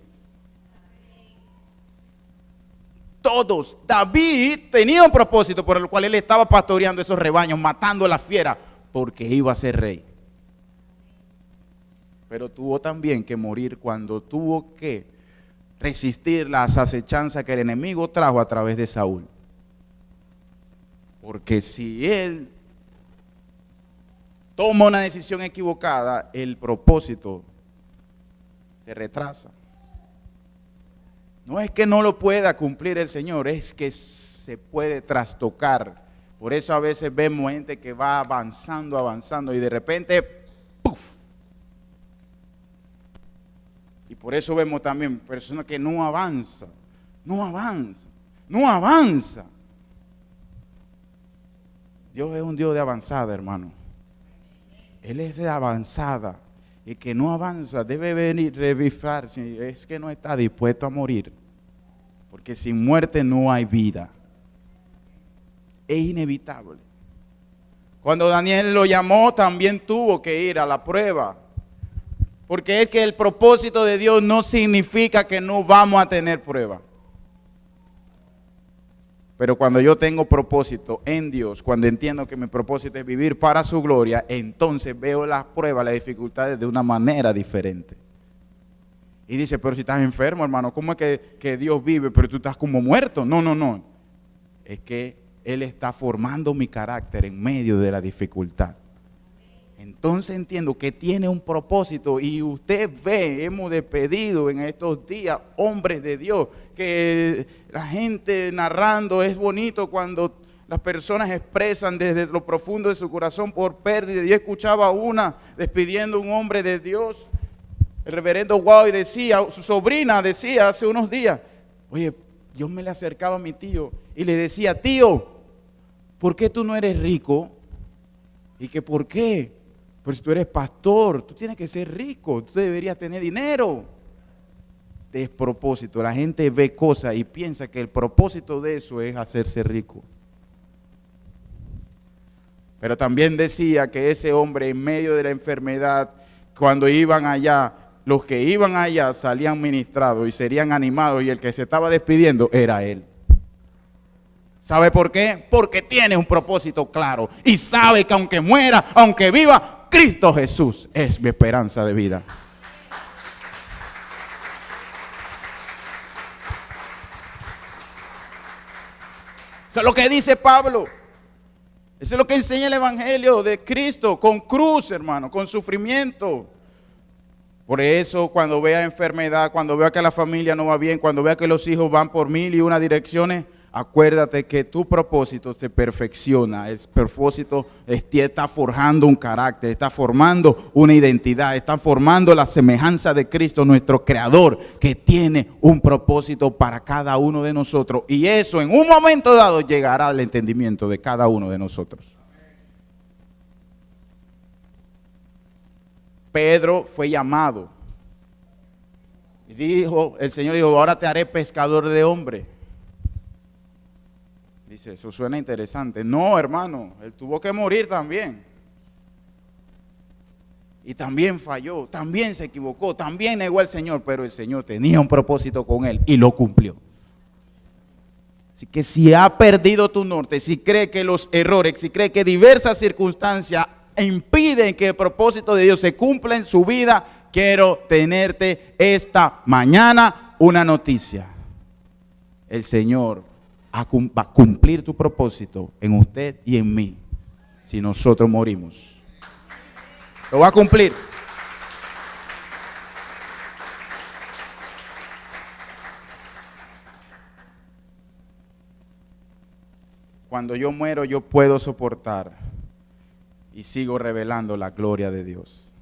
Speaker 1: Todos. David tenía un propósito por el cual él estaba pastoreando esos rebaños, matando a las fieras, porque iba a ser rey. Pero tuvo también que morir cuando tuvo que resistir las acechanzas que el enemigo trajo a través de Saúl. Porque si él toma una decisión equivocada, el propósito se retrasa. No es que no lo pueda cumplir el Señor, es que se puede trastocar. Por eso a veces vemos gente que va avanzando y de repente, ¡puf! Y por eso vemos también personas que no avanzan. Dios es un Dios de avanzada, hermano. Él es de avanzada. Y que no avanza debe venir revivar si es que no está dispuesto a morir. Porque sin muerte no hay vida. Es inevitable. Cuando Daniel lo llamó también tuvo que ir a la prueba. Porque es que el propósito de Dios no significa que no vamos a tener prueba. Pero cuando yo tengo propósito en Dios, cuando entiendo que mi propósito es vivir para su gloria, entonces veo las pruebas, las dificultades de una manera diferente. Y dice, pero si estás enfermo, hermano, ¿cómo es que Dios vive, pero tú estás como muerto? No. Es que Él está formando mi carácter en medio de la dificultad. Entonces entiendo que tiene un propósito y usted ve, hemos despedido en estos días hombres de Dios, que la gente narrando es bonito cuando las personas expresan desde lo profundo de su corazón por pérdida. Yo escuchaba una despidiendo a un hombre de Dios, el reverendo Guay decía, su sobrina decía hace unos días, oye, yo me le acercaba a mi tío y le decía, tío, ¿por qué tú no eres rico? ¿Y que por qué? Pero si tú eres pastor, tú tienes que ser rico, tú deberías tener dinero. Despropósito, la gente ve cosas y piensa que el propósito de eso es hacerse rico. Pero también decía que ese hombre en medio de la enfermedad, cuando iban allá, los que iban allá salían ministrados y serían animados y el que se estaba despidiendo era él. ¿Sabe por qué? Porque tiene un propósito claro y sabe que aunque muera, aunque viva, Cristo Jesús es mi esperanza de vida. Eso es lo que dice Pablo. Eso es lo que enseña el Evangelio de Cristo, con cruz, hermano, con sufrimiento. Por eso cuando vea enfermedad, cuando vea que la familia no va bien, cuando vea que los hijos van por 1001 direcciones, acuérdate que tu propósito se perfecciona. El propósito está forjando un carácter, está formando una identidad, está formando la semejanza de Cristo, nuestro Creador, que tiene un propósito para cada uno de nosotros. Y eso en un momento dado llegará al entendimiento de cada uno de nosotros. Pedro fue llamado. Y dijo, el Señor dijo, ahora te haré pescador de hombres. Dice, eso suena interesante. No, hermano, él tuvo que morir también. Y también falló, también se equivocó, también negó al Señor, pero el Señor tenía un propósito con él y lo cumplió. Así que si ha perdido tu norte, si cree que los errores, si cree que diversas circunstancias impiden que el propósito de Dios se cumpla en su vida, quiero tenerte esta mañana una noticia. El Señor va a cumplir tu propósito en usted y en mí, si nosotros morimos. Lo va a cumplir. Cuando yo muero, yo puedo soportar y sigo revelando la gloria de Dios.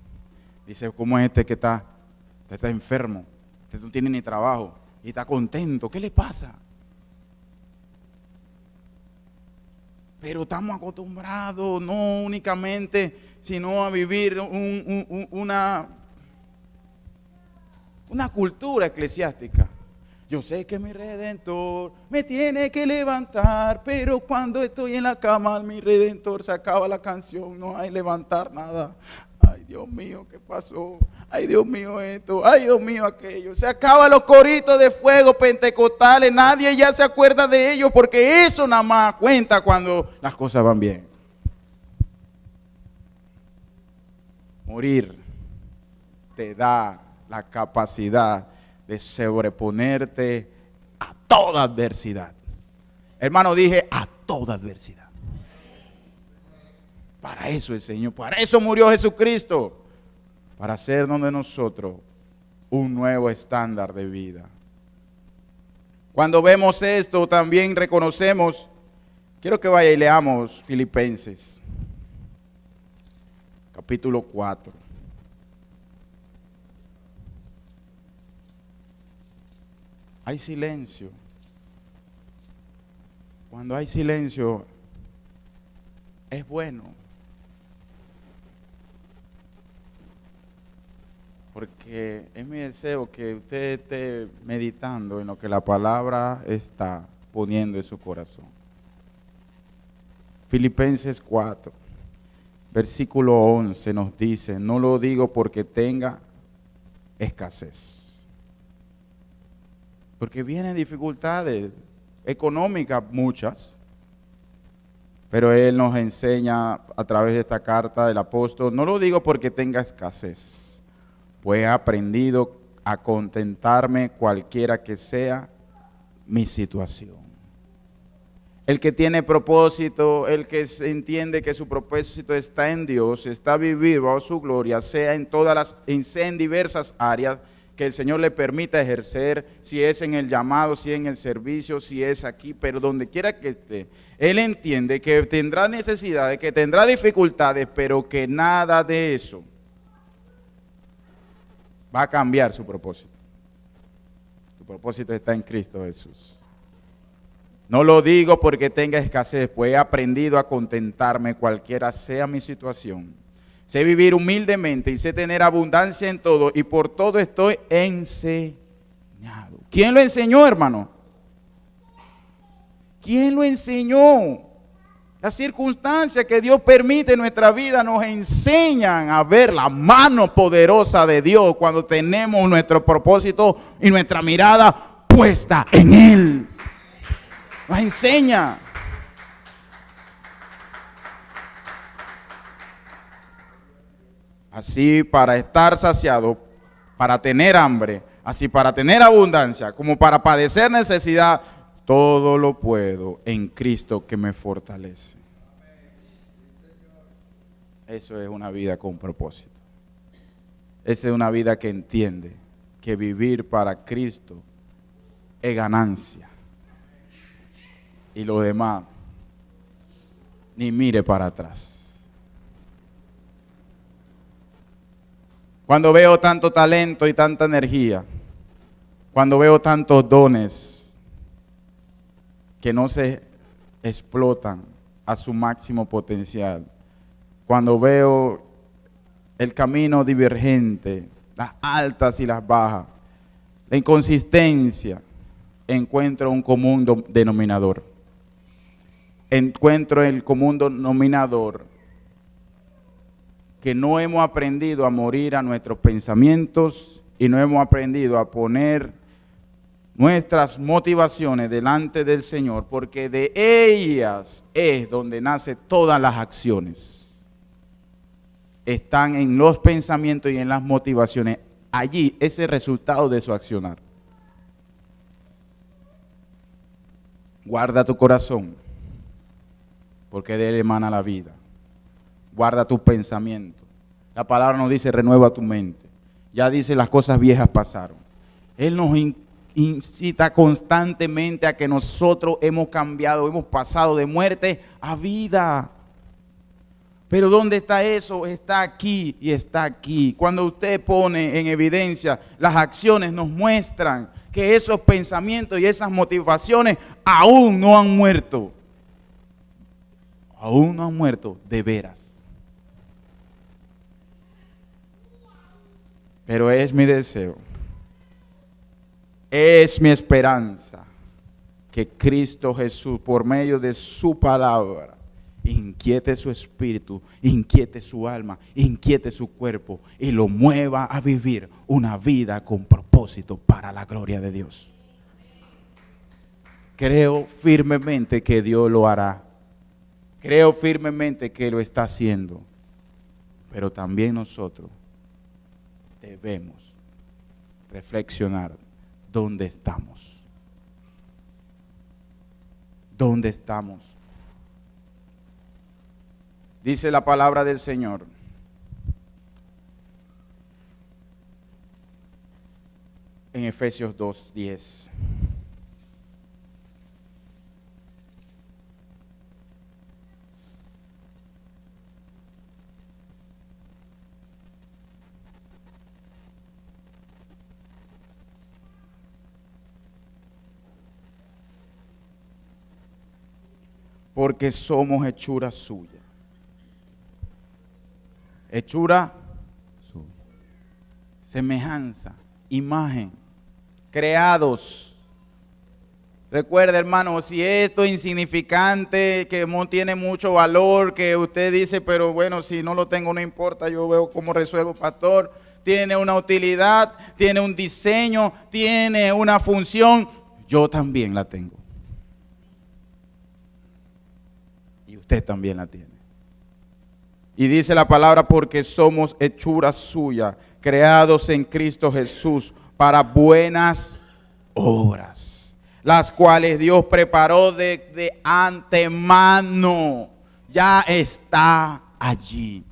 Speaker 1: Dice, ¿cómo es este que está enfermo? Este no tiene ni trabajo y está contento. ¿Qué le pasa? Pero estamos acostumbrados no únicamente, sino a vivir una cultura eclesiástica. Yo sé que mi Redentor me tiene que levantar, pero cuando estoy en la cama, mi Redentor se acaba la canción, no hay levantar nada. Ay, Dios mío, ¿qué pasó? Ay, Dios mío, esto. Ay, Dios mío, aquello. Se acaban los coritos de fuego pentecostales, nadie ya se acuerda de ellos, porque eso nada más cuenta cuando las cosas van bien. Morir te da la capacidad de sobreponerte a toda adversidad. Hermano, dije a toda adversidad. Para eso el Señor, para eso murió Jesucristo, para hacernos de nosotros un nuevo estándar de vida. Cuando vemos esto, también reconocemos, quiero que vaya y leamos Filipenses, capítulo 4. Hay silencio. Cuando hay silencio, es bueno. Porque es mi deseo que usted esté meditando en lo que la palabra está poniendo en su corazón. Filipenses 4, versículo 11 nos dice, no lo digo porque tenga escasez. Porque vienen dificultades económicas muchas, pero él nos enseña a través de esta carta del apóstol, no lo digo porque tenga escasez, pues he aprendido a contentarme cualquiera que sea mi situación. El que tiene propósito, el que entiende que su propósito está en Dios, está a vivir bajo su gloria, sea en diversas áreas, que el Señor le permita ejercer, si es en el llamado, si es en el servicio, si es aquí, pero donde quiera que esté, Él entiende que tendrá necesidades, que tendrá dificultades, pero que nada de eso va a cambiar su propósito. Su propósito está en Cristo Jesús. No lo digo porque tenga escasez, pues he aprendido a contentarme cualquiera sea mi situación. Sé vivir humildemente y sé tener abundancia en todo y por todo estoy enseñado. ¿Quién lo enseñó, hermano? ¿Quién lo enseñó? Las circunstancias que Dios permite en nuestra vida nos enseñan a ver la mano poderosa de Dios cuando tenemos nuestro propósito y nuestra mirada puesta en Él. Nos enseña. Así para estar saciado, para tener hambre, así para tener abundancia, como para padecer necesidad, todo lo puedo en Cristo que me fortalece. Eso es una vida con propósito. Esa es una vida que entiende que vivir para Cristo es ganancia. Y lo demás, ni mire para atrás. Cuando veo tanto talento y tanta energía, cuando veo tantos dones que no se explotan a su máximo potencial, cuando veo el camino divergente, las altas y las bajas, la inconsistencia, encuentro un común denominador. Encuentro el común denominador que no hemos aprendido a morir a nuestros pensamientos y no hemos aprendido a poner nuestras motivaciones delante del Señor, porque de ellas es donde nacen todas las acciones. Están en los pensamientos y en las motivaciones. Allí es el resultado de su accionar. Guarda tu corazón, porque de él emana la vida. Guarda tu pensamiento. La palabra nos dice, renueva tu mente. Ya dice, las cosas viejas pasaron. Él nos incita constantemente a que nosotros hemos cambiado, hemos pasado de muerte a vida. Pero ¿dónde está eso? Está aquí y está aquí. Cuando usted pone en evidencia, las acciones nos muestran que esos pensamientos y esas motivaciones aún no han muerto. Aún no han muerto de veras. Pero es mi deseo, es mi esperanza que Cristo Jesús, por medio de su palabra, inquiete su espíritu, inquiete su alma, inquiete su cuerpo y lo mueva a vivir una vida con propósito para la gloria de Dios. Creo firmemente que Dios lo hará. Creo firmemente que lo está haciendo. Pero también nosotros debemos reflexionar dónde estamos. ¿Dónde estamos? Dice la palabra del Señor. En Efesios 2:10. Porque somos hechura suya. Hechura suya. Semejanza, imagen, creados. Recuerda, hermano, si esto es insignificante, que no tiene mucho valor, que usted dice, pero bueno, si no lo tengo no importa, yo veo cómo resuelvo, pastor. Tiene una utilidad, tiene un diseño, tiene una función. Yo también la tengo. Y usted también la tiene. Y dice la palabra, porque somos hechura suya, creados en Cristo Jesús para buenas obras, las cuales Dios preparó de antemano. Ya está allí,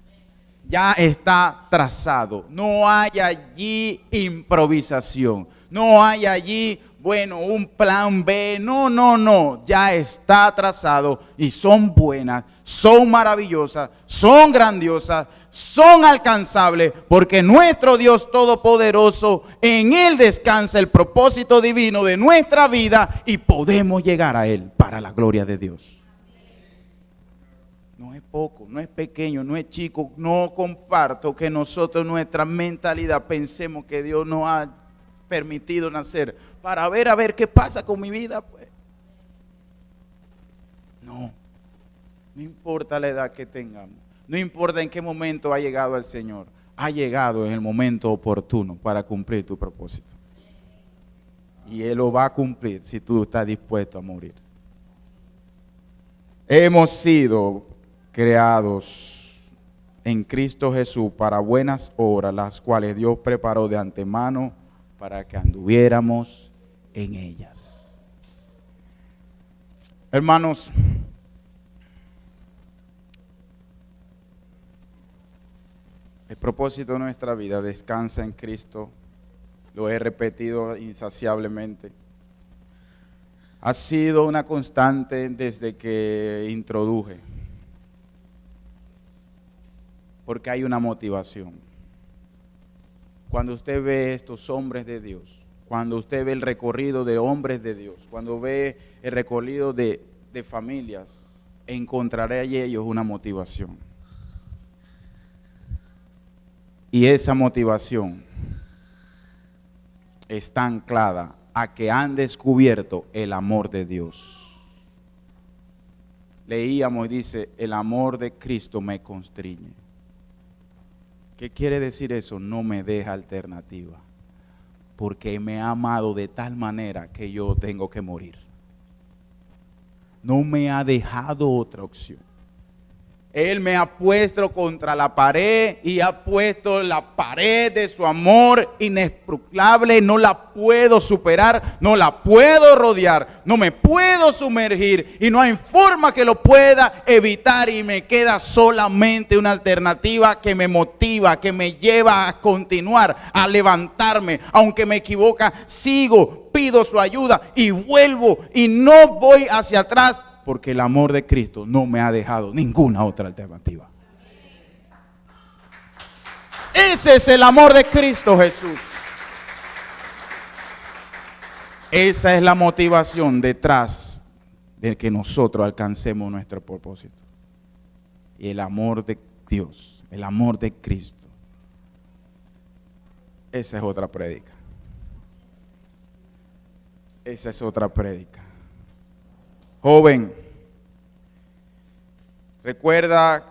Speaker 1: ya está trazado. No hay allí improvisación, no hay allí, bueno, un plan B. No, ya está trazado y son buenas, son maravillosas, son grandiosas, son alcanzables, porque nuestro Dios Todopoderoso, en Él descansa el propósito divino de nuestra vida y podemos llegar a Él para la gloria de Dios. No es poco, no es pequeño, no es chico. No comparto que nosotros, nuestra mentalidad, pensemos que Dios nos ha permitido nacer para ver a ver qué pasa con mi vida, pues. No importa la edad que tengamos, no importa en qué momento ha llegado el Señor, ha llegado en el momento oportuno para cumplir tu propósito. Y Él lo va a cumplir si tú estás dispuesto a morir. Hemos sido creados en Cristo Jesús para buenas obras, las cuales Dios preparó de antemano para que anduviéramos en ellas. Hermanos, El propósito de nuestra vida descansa en Cristo. Lo he repetido insaciablemente. Ha sido una constante desde que introduje. Porque hay una motivación. Cuando usted ve estos hombres de Dios, cuando usted ve el recorrido de hombres de Dios, cuando ve el recorrido de familias, encontraré en ellos una motivación. Y esa motivación está anclada a que han descubierto el amor de Dios. Leíamos y dice, el amor de Cristo me constriñe. ¿Qué quiere decir eso? No me deja alternativa. Porque me ha amado de tal manera que yo tengo que morir. No me ha dejado otra opción. Él me ha puesto contra la pared y ha puesto la pared de su amor inescrutable. No la puedo superar, no la puedo rodear, no me puedo sumergir y no hay forma que lo pueda evitar, y me queda solamente una alternativa que me motiva, que me lleva a continuar, a levantarme. Aunque me equivoca, sigo, pido su ayuda y vuelvo y no voy hacia atrás. Porque el amor de Cristo no me ha dejado ninguna otra alternativa. Ese es el amor de Cristo Jesús. Esa es la motivación detrás de que nosotros alcancemos nuestro propósito. Y el amor de Dios, el amor de Cristo. Esa es otra prédica. Esa es otra prédica. Joven, recuerda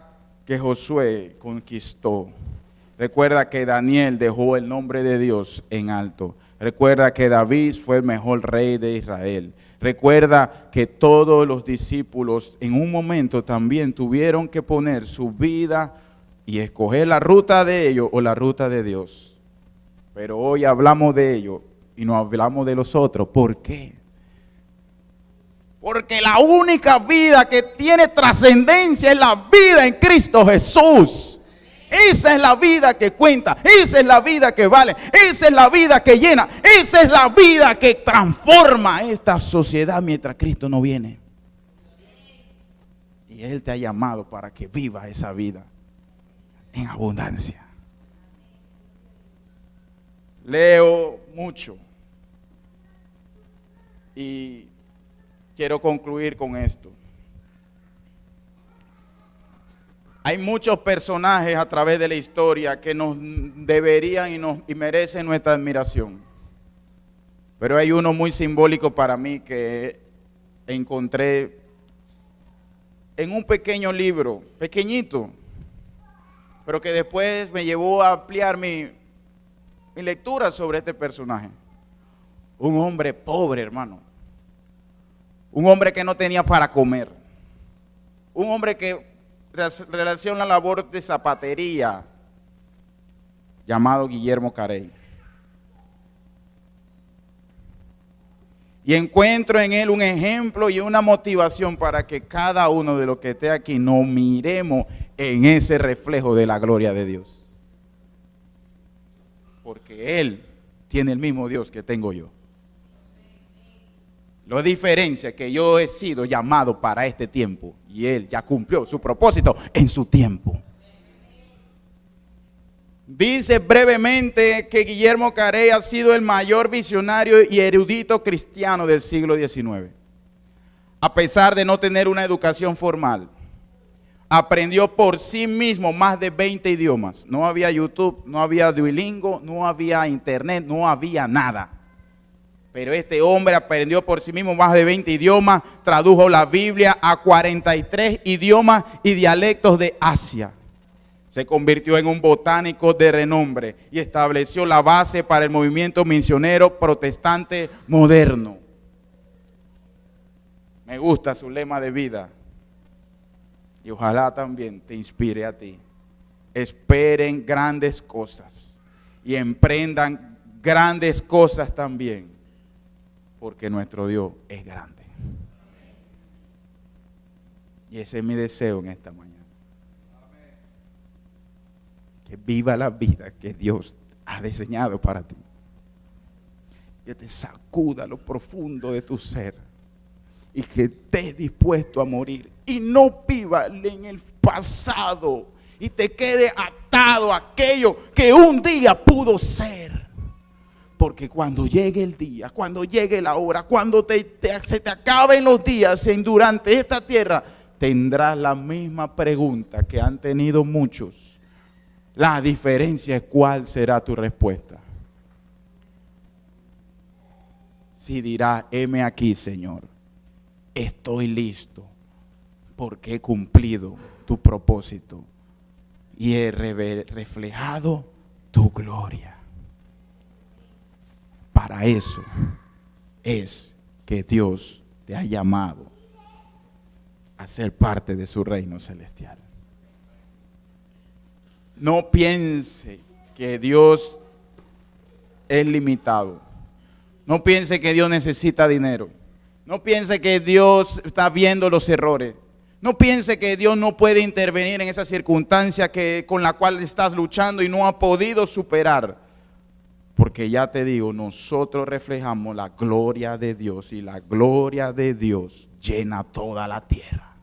Speaker 1: que Josué conquistó. Recuerda que Daniel dejó el nombre de Dios en alto. Recuerda que David fue el mejor rey de Israel. Recuerda que todos los discípulos en un momento también tuvieron que poner su vida y escoger la ruta de ellos o la ruta de Dios. Pero hoy hablamos de ellos y no hablamos de los otros. ¿Por qué? Porque la única vida que tiene trascendencia es la vida en Cristo Jesús. Esa es la vida que cuenta, esa es la vida que vale, esa es la vida que llena, esa es la vida que transforma esta sociedad mientras Cristo no viene. Y Él te ha llamado para que viva esa vida en abundancia. Leo mucho y quiero concluir con esto. Hay muchos personajes a través de la historia que nos deberían y merecen nuestra admiración. Pero hay uno muy simbólico para mí que encontré en un pequeño libro, pequeñito, pero que después me llevó a ampliar mi lectura sobre este personaje. Un hombre pobre, hermano. Un hombre que no tenía para comer. Un hombre que relaciona la labor de zapatería, llamado Guillermo Carey. Y encuentro en él un ejemplo y una motivación para que cada uno de los que esté aquí nos miremos en ese reflejo de la gloria de Dios. Porque él tiene el mismo Dios que tengo yo. La diferencia es que yo he sido llamado para este tiempo y Él ya cumplió su propósito en su tiempo. Dice brevemente que Guillermo Carey ha sido el mayor visionario y erudito cristiano del siglo XIX. A pesar de no tener una educación formal, aprendió por sí mismo más de 20 idiomas. No había YouTube, no había Duolingo, no había internet, no había nada. Pero este hombre aprendió por sí mismo más de 20 idiomas, tradujo la Biblia a 43 idiomas y dialectos de Asia. Se convirtió en un botánico de renombre y estableció la base para el movimiento misionero protestante moderno. Me gusta su lema de vida y ojalá también te inspire a ti. Esperen grandes cosas y emprendan grandes cosas también. Porque nuestro Dios es grande. Y ese es mi deseo en esta mañana. que viva la vida que Dios ha diseñado para ti. Que te sacuda lo profundo de tu ser y que estés dispuesto a morir y no viva en el pasado y te quede atado a aquello que un día pudo ser. Porque cuando llegue el día, cuando llegue la hora, cuando se te acaben los días durante esta tierra, tendrás la misma pregunta que han tenido muchos. La diferencia es cuál será tu respuesta. Si dirás, heme aquí, Señor, estoy listo porque he cumplido tu propósito y he reflejado tu gloria. Para eso es que Dios te ha llamado a ser parte de su reino celestial. No piense que Dios es limitado. No piense que Dios necesita dinero. No piense que Dios está viendo los errores. No piense que Dios no puede intervenir en esa circunstancia con la cual estás luchando y no ha podido superar. Porque ya te digo, nosotros reflejamos la gloria de Dios y la gloria de Dios llena toda la tierra.